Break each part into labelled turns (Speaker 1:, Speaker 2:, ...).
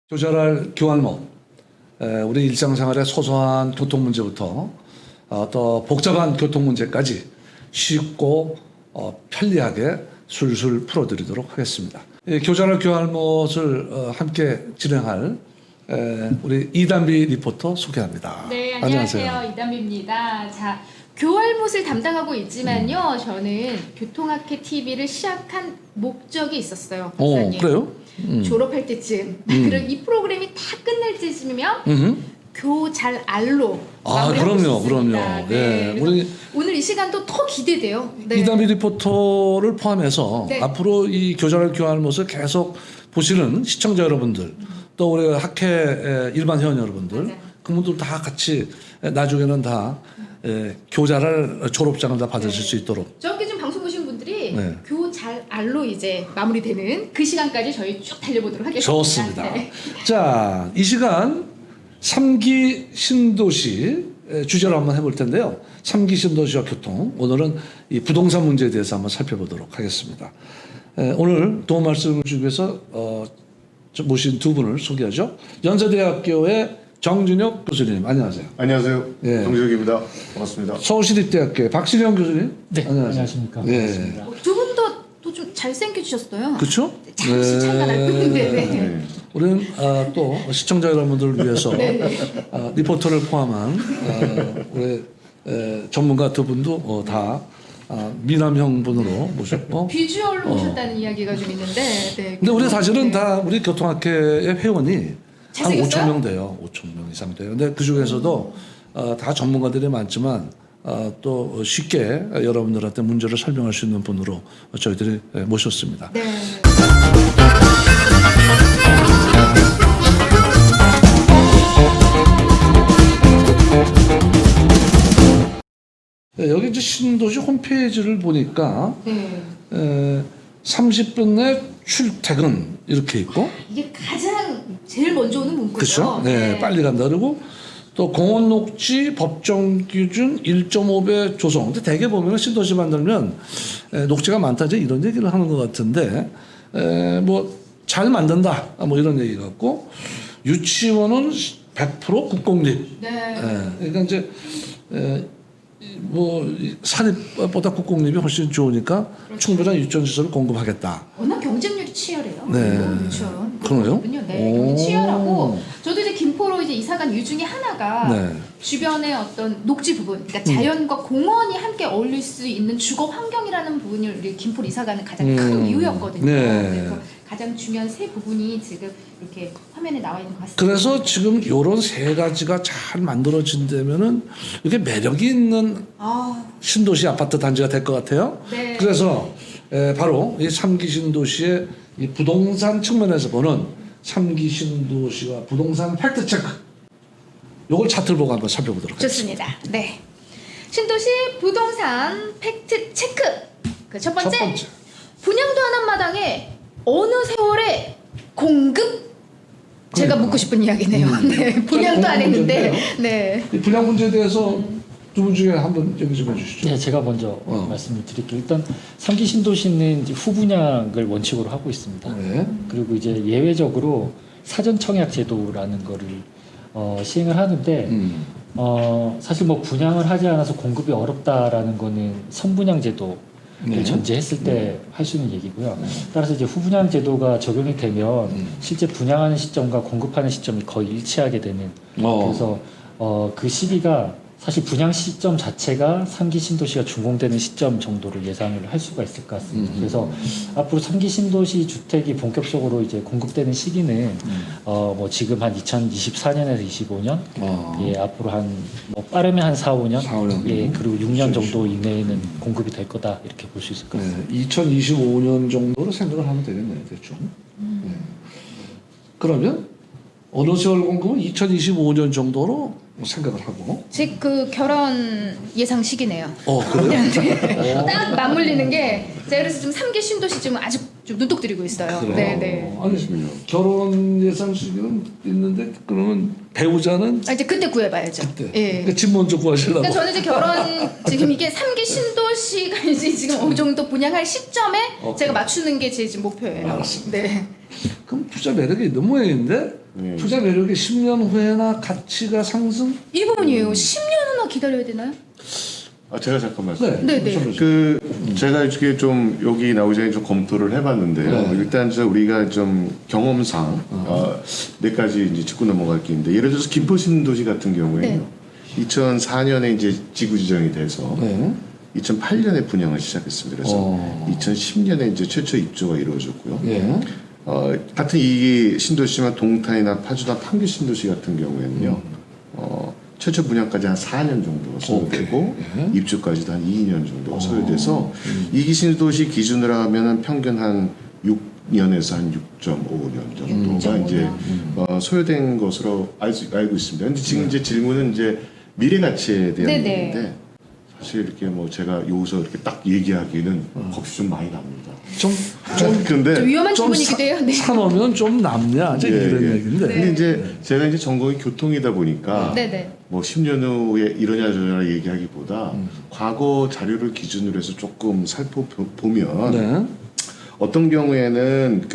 Speaker 1: 조절할 교환목, 우리 일상생활의 소소한 교통 문제부터 또 복잡한 교통 문제까지 쉽고 편리하게 술술 풀어드리도록 하겠습니다. 교전할 교환목을 함께 진행할 우리 이단비 리포터 소개합니다.
Speaker 2: 네, 안녕하세요. 이단비입니다. 자, 교활못을 담당하고 있지만요, 저는 교통학회 TV를 시작한 목적이 있었어요. 박사님.
Speaker 1: 그래요?
Speaker 2: 졸업할 때쯤, 그리고 이 프로그램이 다 끝날 때쯤이면 교잘 알로.
Speaker 1: 그럼요.
Speaker 2: 네.
Speaker 1: 우리
Speaker 2: 오늘 이 시간도 더 기대돼요. 네.
Speaker 1: 이단비 리포터를 포함해서
Speaker 2: 네.
Speaker 1: 앞으로 이 교전할 교환못을 계속 보시는 시청자 여러분들, 또 우리 학회 일반 회원 여러분들,
Speaker 2: 맞아요.
Speaker 1: 그분들 다 같이 나중에는 다 교자를 졸업장을 다 받으실 수 있도록.
Speaker 2: 저렇게 좀 방송 보신 분들이
Speaker 1: 네.
Speaker 2: 교잘 알로 이제 마무리되는 그 시간까지 저희 쭉 달려보도록 하겠습니다.
Speaker 1: 좋습니다.
Speaker 2: 네.
Speaker 1: 자, 이 시간 3기 신도시 주제로 한번 해볼 텐데요. 3기 신도시와 교통. 오늘은 이 부동산 문제에 대해서 한번 살펴보도록 하겠습니다. 오늘 도움 말씀을 주기 위해서 모신 두 분을 소개하죠. 연세대학교의 정준혁 교수님, 안녕하세요.
Speaker 3: 안녕하세요.
Speaker 1: 예.
Speaker 3: 정준혁입니다. 반갑습니다.
Speaker 1: 서울시립대학교의 박신영 교수님,
Speaker 4: 네, 안녕하십니까.
Speaker 1: 예.
Speaker 4: 반갑습니다.
Speaker 2: 두 분 더 좀 잘생겨주셨어요.
Speaker 1: 그렇죠?
Speaker 2: 잠시 차이가 날 뿐인데. 네.
Speaker 3: 네.
Speaker 1: 우리는 또 시청자 여러분들을 위해서
Speaker 2: 네.
Speaker 1: 리포터를 포함한 우리 전문가 두 분도 다 미남형 분으로 모셨고.
Speaker 2: 비주얼로 오셨다는 이야기가 좀 있는데. 네.
Speaker 1: 근데 우리 사실은
Speaker 2: 네.
Speaker 1: 다 우리 교통학회의 회원이 한
Speaker 2: 잘생겼어요?
Speaker 1: 5천 명 돼요. 5천 명 이상 돼요. 근데 그 중에서도 다 전문가들이 많지만 또 쉽게 여러분들한테 문제를 설명할 수 있는 분으로 저희들이 모셨습니다.
Speaker 2: 네.
Speaker 1: 여기 이제 신도시 홈페이지를 보니까
Speaker 2: 네.
Speaker 1: 30분 내 출퇴근 이렇게 있고,
Speaker 2: 이게 가장 제일 먼저 오는 문구죠.
Speaker 1: 그렇죠? 네, 빨리 간다. 그리고 또 공원 녹지 법정 기준 1.5배 조성. 근데 대개 보면 신도시 만들면 녹지가 많다 이제 이런 얘기를 하는 것 같은데, 뭐 잘 만든다 뭐 이런 얘기 같고, 유치원은 100% 국공립.
Speaker 2: 네.
Speaker 1: 그러니까 이제 뭐 사립보다 국공립이 훨씬 좋으니까
Speaker 2: 그렇죠.
Speaker 1: 충분한 유치원 시설을 공급하겠다.
Speaker 2: 워낙 경쟁률이 치열해요.
Speaker 1: 네.
Speaker 2: 그렇죠.
Speaker 1: 그러네요?
Speaker 2: 네, 경쟁 치열하고 저도 이제 김포로 이제 이사간 이유 중에 하나가
Speaker 1: 네.
Speaker 2: 주변의 어떤 녹지 부분, 그러니까 자연과 공원이 함께 어울릴 수 있는 주거 환경이라는 부분이 우리 김포로 이사가는 가장 큰 이유였거든요.
Speaker 1: 네.
Speaker 2: 그래서 가장 중요한 세 부분이 지금 이렇게 화면에 나와 있는 것 같습니다.
Speaker 1: 그래서 지금 요런 세 가지가 잘 만들어진다면은 이게 매력이 있는 신도시 아파트 단지가 될 것 같아요.
Speaker 2: 네.
Speaker 1: 그래서 바로 이 3기 신도시의 이 부동산 측면에서 보는 3기 신도시와 부동산 팩트 체크. 요걸 차트를 보고 한번 살펴보도록 하겠습니다.
Speaker 2: 좋습니다. 네. 신도시 부동산 팩트 체크. 그 첫 번째, 분양도 한 마당에 어느 세월에 공급? 제가 묻고 싶은 이야기네요. 네, 분양도 안 했는데. 네.
Speaker 1: 이 분양 문제에 대해서 두 분 중에 한번 얘기 좀 해주시죠.
Speaker 4: 네, 제가 먼저 말씀을 드릴게요. 일단 3기 신도시는 이제 후분양을 원칙으로 하고 있습니다.
Speaker 1: 네.
Speaker 4: 그리고 이제 예외적으로 사전 청약 제도라는 거를 시행을 하는데 사실 뭐 분양을 하지 않아서 공급이 어렵다라는 거는 선분양 제도를
Speaker 1: 네.
Speaker 4: 전제했을 때 할 수 있는 얘기고요. 따라서 이제 후분양 제도가 적용이 되면 실제 분양하는 시점과 공급하는 시점이 거의 일치하게 되는 그래서 그 시기가 사실 분양 시점 자체가 3기 신도시가 준공되는 시점 정도를 예상을 할 수가 있을 것 같습니다. 그래서 앞으로 3기 신도시 주택이 본격적으로 이제 공급되는 시기는 뭐 지금 한 2024년에서 25년, 예, 앞으로 뭐 빠르면 한 4, 5년,
Speaker 1: 4, 5년.
Speaker 4: 예, 그리고 6년 정도 이내에는 공급이 될 거다 이렇게 볼 수 있을 것 같습니다.
Speaker 1: 2025년 정도로 생각을 하면 되겠네요, 대충. 네. 그러면 어느 세월 공급은 2025년 정도로 생각을 하고.
Speaker 2: 제 그 결혼 예상 시기네요.
Speaker 1: 그래요?
Speaker 2: 딱 맞물리는 게 제가 그래서 지금 3기 신도시 지금 아직 좀 눈독 들이고 있어요.
Speaker 1: 그래요?
Speaker 2: 네, 네.
Speaker 1: 아니, 결혼 예상 시기는 있는데 그러면 배우자는
Speaker 2: 이제 그때 구해봐야죠.
Speaker 1: 그때.
Speaker 2: 예.
Speaker 1: 그러니까 집 먼저 구하시려고.
Speaker 2: 그러니까 저는 이제 결혼 지금 이게 3기 신도시가 이제 지금 어느 정도 분양할 시점에
Speaker 1: 오케이.
Speaker 2: 제가 맞추는 게 제 지금 목표예요.
Speaker 1: 알았습니다.
Speaker 2: 네.
Speaker 1: 그럼 투자 매력이 있는 모양인데
Speaker 3: 네.
Speaker 1: 투자 매력이 10년 후에나 가치가 상승?
Speaker 2: 이 부분이에요. 10년 후나 기다려야 되나요?
Speaker 3: 제가 잠깐만
Speaker 2: 네, 네.
Speaker 3: 제가 이렇게 좀 여기 나오기 전에 좀 검토를 해봤는데요.
Speaker 1: 네.
Speaker 3: 일단 우리가 좀 경험상 몇 가지 이제 짚고 넘어갈 게 있는데, 예를 들어서 김포 신도시 같은 경우에는 2004년에 이제 지구 지정이 돼서 2008년에 분양을 시작했습니다. 그래서 2010년에 이제 최초 입주가 이루어졌고요.
Speaker 1: 예.
Speaker 3: 같은 이 신도시지만 동탄이나 파주나 판교 신도시 같은 경우에는요. 최초 분양까지 한 4년 정도가 소요되고 입주까지도 한 2년 정도가 소요돼서 이기 신도시 기준으로 하면은 평균 한 6년에서 한 6.5년 정도가 이제 소요된 것으로 알고 있습니다. 근데 지금 이제 질문은 이제 미래 가치에 대한 얘기인데, 사실 이렇게 뭐 제가 여기서 이렇게 딱 얘기하기는 겁이 좀 많이 납니다.
Speaker 1: 좀
Speaker 3: 근데
Speaker 2: 좀 위험한 질문이기도 해요. 네.
Speaker 1: 사놓으면 좀 남냐 이제 이런 얘기인데.
Speaker 3: 근데 이제 제가 이제 전공이 교통이다 보니까
Speaker 2: 네네.
Speaker 3: 뭐 10년 후에 이러냐 저러냐 얘기하기보다 과거 자료를 기준으로 해서 조금 살펴보면
Speaker 1: 네.
Speaker 3: 어떤 경우에는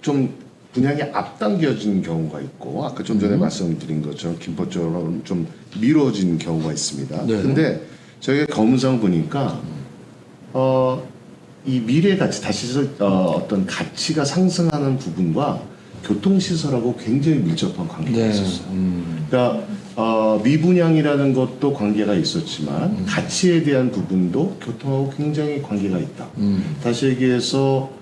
Speaker 3: 좀 분양이 앞당겨진 경우가 있고, 아까 좀 전에 말씀드린 것처럼 김포처럼 좀 미뤄진 경우가 있습니다.
Speaker 1: 네.
Speaker 3: 근데 저희가 검은상 보니까 이 미래 가치, 다시 어떤 가치가 상승하는 부분과 교통시설하고 굉장히 밀접한 관계가
Speaker 1: 네.
Speaker 3: 있었어요. 그러니까 미분양이라는 것도 관계가 있었지만 가치에 대한 부분도 교통하고 굉장히 관계가 있다. 다시 얘기해서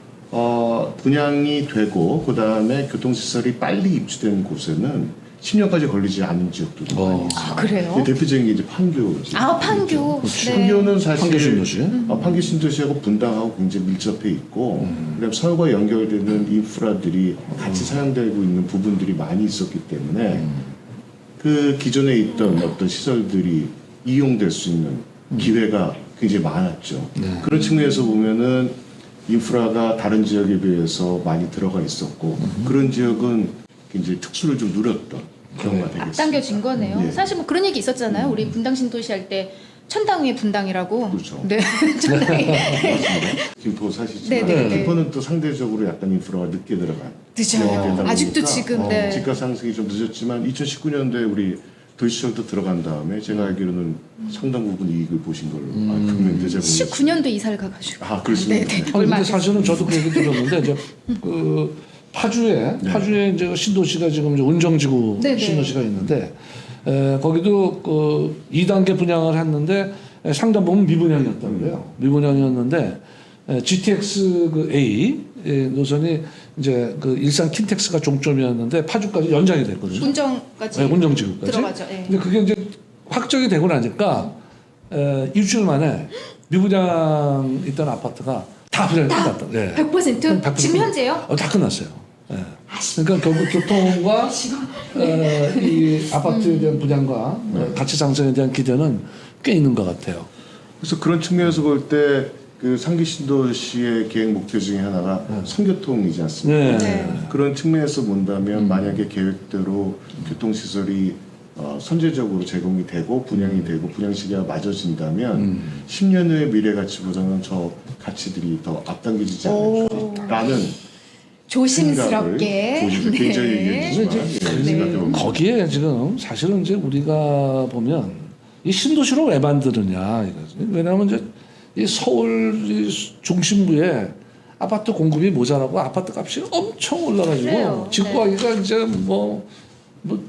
Speaker 3: 분양이 되고 그 다음에 교통시설이 빨리 입주된 곳에는 10년까지 걸리지 않은 지역들도 많이 있어요.
Speaker 2: 아, 그래요?
Speaker 3: 대표적인 게 이제 판교지.
Speaker 2: 아, 판교. 네.
Speaker 3: 판교는 사실
Speaker 1: 판교 신도시.
Speaker 3: 판교 신도시하고 분당하고 굉장히 밀접해 있고, 그다음 서울과 연결되는 인프라들이 같이 사용되고 있는 부분들이 많이 있었기 때문에 그 기존에 있던 어떤 시설들이 이용될 수 있는 기회가 굉장히 많았죠. 그런 측면에서 보면은 인프라가 다른 지역에 비해서 많이 들어가 있었고, 그런 지역은 굉장히 특수를 좀 누렸던 경우가 되겠습니다.
Speaker 2: 앞당겨진 거네요.
Speaker 3: 네.
Speaker 2: 사실 뭐 그런 얘기 있었잖아요. 우리 분당 신도시 할 때 천당 위에 분당이라고.
Speaker 3: 그렇죠.
Speaker 2: 네. 천당이.
Speaker 3: 김포 사시지만
Speaker 2: 네, 네, 네.
Speaker 3: 김포는 또 상대적으로 약간 인프라가 늦게 들어간
Speaker 2: 늦어요.
Speaker 3: 지역이 되다
Speaker 2: 아직도
Speaker 3: 보니까
Speaker 2: 지금, 네.
Speaker 3: 집가 상승이 좀 늦었지만 2019년도에 우리 도시철도 들어간 다음에 제가 알기로는 상당 부분 이익을 보신 걸로 알고 있는데, 제가
Speaker 2: 19년도 이사를 가가지고.
Speaker 3: 그렇습니다.
Speaker 2: 네, 네.
Speaker 1: 아니,
Speaker 2: 얼마
Speaker 1: 근데
Speaker 2: 안
Speaker 1: 사실은 저도 그 얘기 들었는데 이제 파주에 이제 신도시가 지금 이제 운정지구
Speaker 2: 네네.
Speaker 1: 신도시가 있는데 거기도 2단계 분양을 했는데 상당 부분 미분양이었다고 그래요. 미분양이었는데 GTX A 노선이 이제 일산 킨텍스가 종점이었는데 파주까지 연장이 됐거든요.
Speaker 2: 운정까지.
Speaker 1: 네, 운정지구까지.
Speaker 2: 들어가죠. 네.
Speaker 1: 근데 그게 이제 확정이 되고 나니까 일주일 만에 미분양 있던 아파트가 다 분양이 끝났다. 네.
Speaker 2: 100%?
Speaker 1: 100%?
Speaker 2: 지금 현재요?
Speaker 1: 다 끝났어요. 예. 그러니까 결국 교통과 이 아파트에 대한 분양과 가치 상승에 대한 기대는 꽤 있는 것 같아요.
Speaker 3: 그래서 그런 측면에서 볼 때 그 상기 신도시의 계획 목표 중에 하나가 선교통이지 않습니까?
Speaker 1: 네.
Speaker 3: 그런 측면에서 본다면 만약에 계획대로 교통시설이 선제적으로 제공이 되고 분양이 되고 분양 시기가 맞아진다면 10년 후의 미래 가치보다는 저 가치들이 더 앞당겨지지 않을까라는
Speaker 2: 조심스럽게.
Speaker 3: 굉장히
Speaker 2: 네.
Speaker 3: 얘기했지만 생각해보면
Speaker 1: 거기에 지금 사실은 이제 우리가 보면 이 신도시로 왜 만드느냐 이거지. 왜냐하면 이제 이 서울 이 중심부에 아파트 공급이 모자라고 아파트 값이 엄청 올라가지고
Speaker 2: 그래요.
Speaker 1: 짓고 하기가 이제 뭐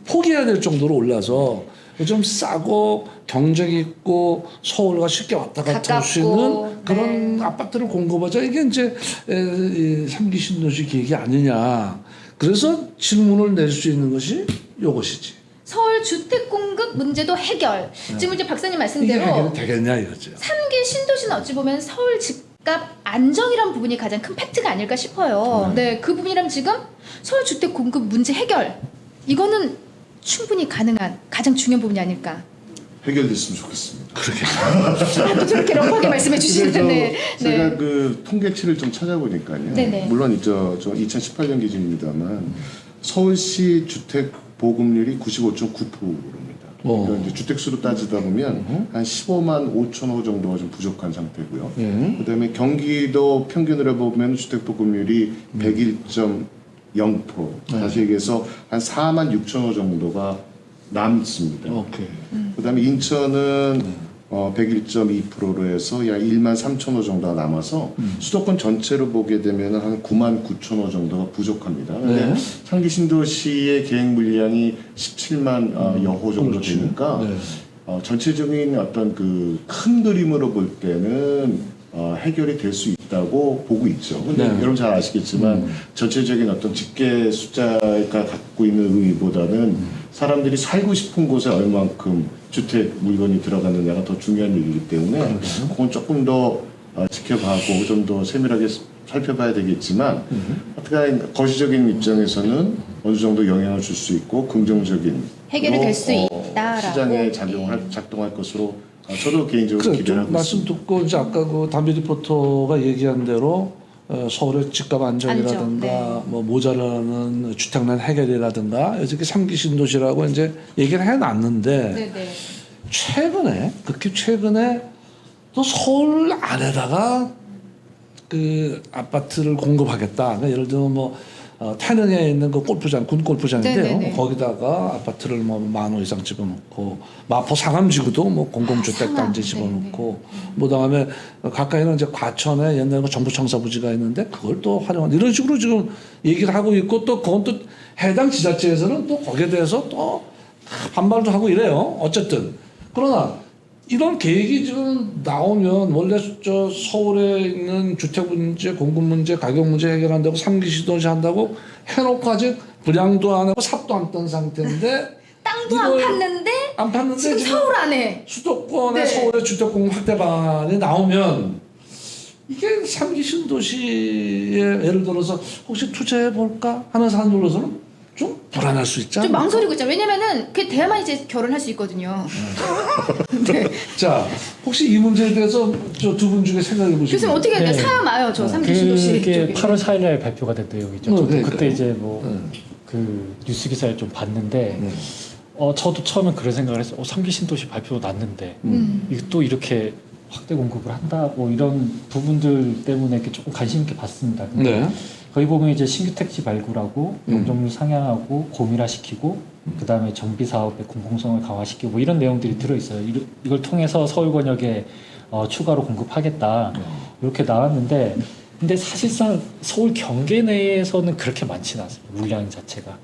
Speaker 1: 포기해야 될 정도로 올라서 좀 싸고 경쟁 있고 서울과 쉽게 왔다 갔다 할 수 있는
Speaker 2: 가깝고,
Speaker 1: 그런
Speaker 2: 네.
Speaker 1: 아파트를 공급하자. 이게 이제 3기 신도시 계획이 아니냐. 그래서 질문을 낼 수 있는 것이 이것이지.
Speaker 2: 서울 주택 공급 문제도 해결. 지금 이제 박사님
Speaker 1: 이게
Speaker 2: 말씀대로
Speaker 1: 해결이 되겠냐 이거죠.
Speaker 2: 3기 신도시는 어찌 보면 서울 집값 안정이란 부분이 가장 큰 팩트가 아닐까 싶어요. 네, 그 부분이라면 지금 서울 주택 공급 문제 해결 이거는 충분히 가능한 가장 중요한 부분이 아닐까.
Speaker 3: 해결됐으면 좋겠습니다.
Speaker 2: 또 저렇게 럭하게 말씀해 주시는데, 네.
Speaker 3: 제가 그 통계치를 좀 찾아보니까요.
Speaker 2: 네네.
Speaker 3: 물론 저 2018년 기준입니다만 서울시 주택 보급률이 95.9%입니다. 그러니까 이제 주택 수로 따지다 보면 한 15만 5천 호 정도가 좀 부족한 상태고요. 그다음에 경기도 평균으로 보면 주택 보급률이 101.5%. 0%. 다시 얘기해서 한 4만 6천 호 정도가 남습니다.
Speaker 1: 오케이.
Speaker 3: 그다음에 인천은 101.2%로 해서 약 1만 3천 호 정도가 남아서 수도권 전체로 보게 되면 한 9만 9천 호 정도가 부족합니다. 그런데
Speaker 1: 네.
Speaker 3: 상기 신도시의 계획 물량이 17만 여호 정도
Speaker 1: 그렇지.
Speaker 3: 되니까
Speaker 1: 네.
Speaker 3: 전체적인 어떤 그 큰 그림으로 볼 때는 해결이 될 수 있다고 보고 있죠. 근데
Speaker 1: 네.
Speaker 3: 여러분 잘 아시겠지만 전체적인 어떤 집계 숫자가 갖고 있는 의미보다는 사람들이 살고 싶은 곳에 얼만큼 주택 물건이 들어가느냐가 더 중요한 일이기 때문에 그건 조금 더 지켜봐고 좀 더 세밀하게 살펴봐야 되겠지만 어떻게 거시적인 입장에서는 어느 정도 영향을 줄 수 있고 긍정적인
Speaker 2: 해결이 될 수 있다라고.
Speaker 3: 시장에 작동할 것으로 저도 개인적으로
Speaker 1: 그래,
Speaker 3: 기대를
Speaker 1: 좀
Speaker 3: 하고
Speaker 1: 말씀
Speaker 3: 있습니다.
Speaker 1: 듣고 이제 아까 그 담비 리포터가 얘기한 대로 서울의 집값 안정이라든가
Speaker 2: 안정, 네.
Speaker 1: 뭐 모자라는 주택난 해결이라든가 이렇게 3기 신도시라고 이제 얘기를 해놨는데
Speaker 2: 네네.
Speaker 1: 최근에 극히 최근에 또 서울 안에다가 그 아파트를 공급하겠다. 그러니까 예를 들면 뭐 태릉에 있는 그 골프장, 군 골프장인데요.
Speaker 2: 네네네.
Speaker 1: 거기다가 아파트를 뭐 10,000호 이상 집어넣고 마포 상암지구도 뭐 공공주택
Speaker 2: 상암.
Speaker 1: 단지 집어넣고 뭐 다음에 가까이는 이제 과천에 옛날에 정부청사부지가 있는데 그걸 또 활용한 이런 식으로 지금 얘기를 하고 있고 또 그건 또 해당 지자체에서는 또 거기에 대해서 또 반발도 하고 이래요. 어쨌든 그러나 이런 계획이 지금 나오면 원래 저 서울에 있는 주택 문제, 공급 문제, 가격 문제 해결한다고 3기 시도시 한다고 해놓고 아직 분양도 안 하고 삽도 안 떤 상태인데
Speaker 2: 땅도 안
Speaker 1: 이걸
Speaker 2: 팠는데
Speaker 1: 안 팠는데
Speaker 2: 지금 서울 안에.
Speaker 1: 수도권의
Speaker 2: 네.
Speaker 1: 서울의 주택 공급 확대 방안이 나오면 이게 3기 신도시에 예를 들어서 혹시 투자해 볼까 하는 사람들로서는 좀 불안할 수 있잖아요.
Speaker 2: 좀 망설이고 있잖아요. 왜냐면은 그 돼야만 이제 결혼할 수 있거든요. 네.
Speaker 1: 자, 혹시 이 문제에 대해서 저 두 분 중에 생각해 보시면
Speaker 2: 교수님 어떻게 해야 돼요?
Speaker 4: 네.
Speaker 2: 사야 마요. 저 3기 신도시
Speaker 4: 그게
Speaker 2: 쪽에.
Speaker 4: 8월 4일 날 발표가 됐 내용이죠. 저도
Speaker 1: 그러니까요.
Speaker 4: 그때 이제 뭐 그 뉴스 기사를 좀 봤는데 저도 처음엔 그런 생각을 했어요. 3기 신도시 발표 났는데 이게 또 이렇게 확대 공급을 한다 뭐 이런 부분들 때문에 이렇게 조금 관심 있게 봤습니다. 근데
Speaker 1: 네.
Speaker 4: 거기 보면 이제 신규 택지 발굴하고 용적률 상향하고 고밀화시키고 그 다음에 정비 사업의 공공성을 강화시키고 뭐 이런 내용들이 들어 있어요. 이걸 통해서 서울 권역에 추가로 공급하겠다 이렇게 나왔는데 근데 사실상 서울 경계 내에서는 그렇게 많지는 않습니다. 물량 자체가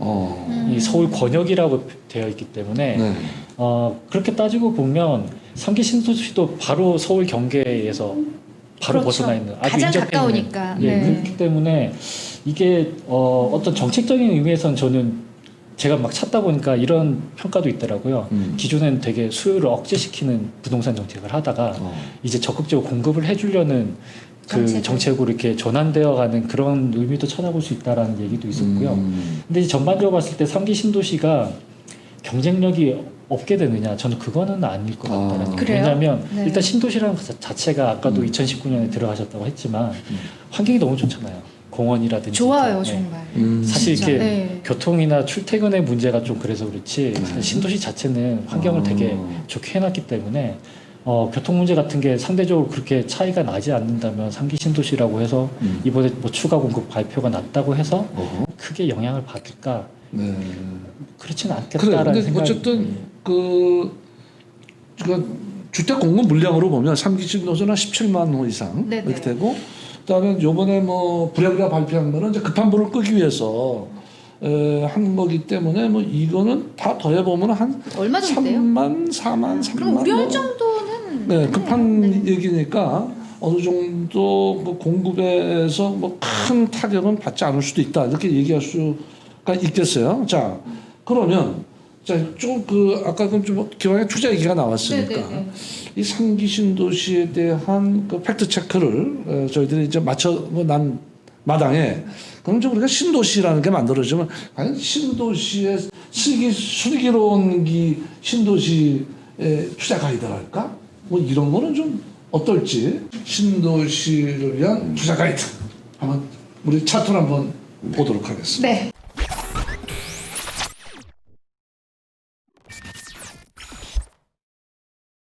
Speaker 4: 이 서울 권역이라고 되어 있기 때문에
Speaker 1: 네.
Speaker 4: 그렇게 따지고 보면 3기 신도시도 바로 서울 경계에서 바로
Speaker 2: 그렇죠.
Speaker 4: 벗어나 있는 아주
Speaker 2: 가장
Speaker 4: 인접해
Speaker 2: 가까우니까.
Speaker 4: 있는, 예,
Speaker 2: 네.
Speaker 4: 그렇기 때문에 이게 어떤 정책적인 의미에서는 저는 제가 막 찾다 보니까 이런 평가도 있더라고요. 기존엔 되게 수요를 억제시키는 부동산 정책을 하다가 이제 적극적으로 공급을 해주려는 그 정책으로 이렇게 전환되어가는 그런 의미도 찾아볼 수 있다라는 얘기도 있었고요. 근데 이제 전반적으로 봤을 때 3기 신도시가 경쟁력이 없게 되느냐 저는 그거는 아닐 것 같다는
Speaker 2: 그래요?
Speaker 4: 왜냐하면
Speaker 2: 네.
Speaker 4: 일단 신도시라는 것 자체가 아까도 2019년에 들어가셨다고 했지만 환경이 너무 좋잖아요. 공원이라든지
Speaker 2: 좋아요,
Speaker 4: 네.
Speaker 2: 정말.
Speaker 4: 사실
Speaker 2: 진짜,
Speaker 4: 이렇게
Speaker 2: 네.
Speaker 4: 교통이나 출퇴근의 문제가 좀 그래서 그렇지 사실 신도시 자체는 환경을 되게 좋게 해놨기 때문에 교통 문제 같은 게 상대적으로 그렇게 차이가 나지 않는다면 3기 신도시라고 해서 이번에 뭐 추가 공급 발표가 났다고 해서 크게 영향을 받을까?
Speaker 1: 네.
Speaker 4: 그렇지는
Speaker 1: 그래.
Speaker 4: 않겠다라는
Speaker 1: 근데
Speaker 4: 생각이
Speaker 1: 어쨌든 그 주택 공급 물량으로 보면 3기 신도시는 17만 호 이상
Speaker 2: 네네.
Speaker 1: 이렇게 되고 그다음에 요번에 뭐 부랴부랴 발표한 거는 이제 급한 불을 끄기 위해서 한 거기 때문에 뭐 이거는 다 더해 보면 한
Speaker 2: 얼마 정도 돼요?
Speaker 1: 3만, 4만, 3만
Speaker 2: 그럼 우려할
Speaker 1: 뭐.
Speaker 2: 정도는
Speaker 1: 네, 급한
Speaker 2: 네.
Speaker 1: 얘기니까 어느 정도 그 공급에서 뭐 큰 타격은 받지 않을 수도 있다 이렇게 얘기할 수가 있겠어요. 자, 그러면 좀 그 아까 좀 기왕에 투자 얘기가 나왔으니까
Speaker 2: 네네네.
Speaker 1: 이 3기 신도시에 대한 그 팩트 체크를 저희들이 이제 난 마당에 그럼 좀 우리가 신도시라는 게 만들어지면 과연 신도시의 슬기로운 신도시의 투자 가이드랄까? 뭐 이런 거는 좀 어떨지 신도시를 위한 투자 가이드 한번 우리 차트를 한번 보도록 하겠습니다.
Speaker 2: 네.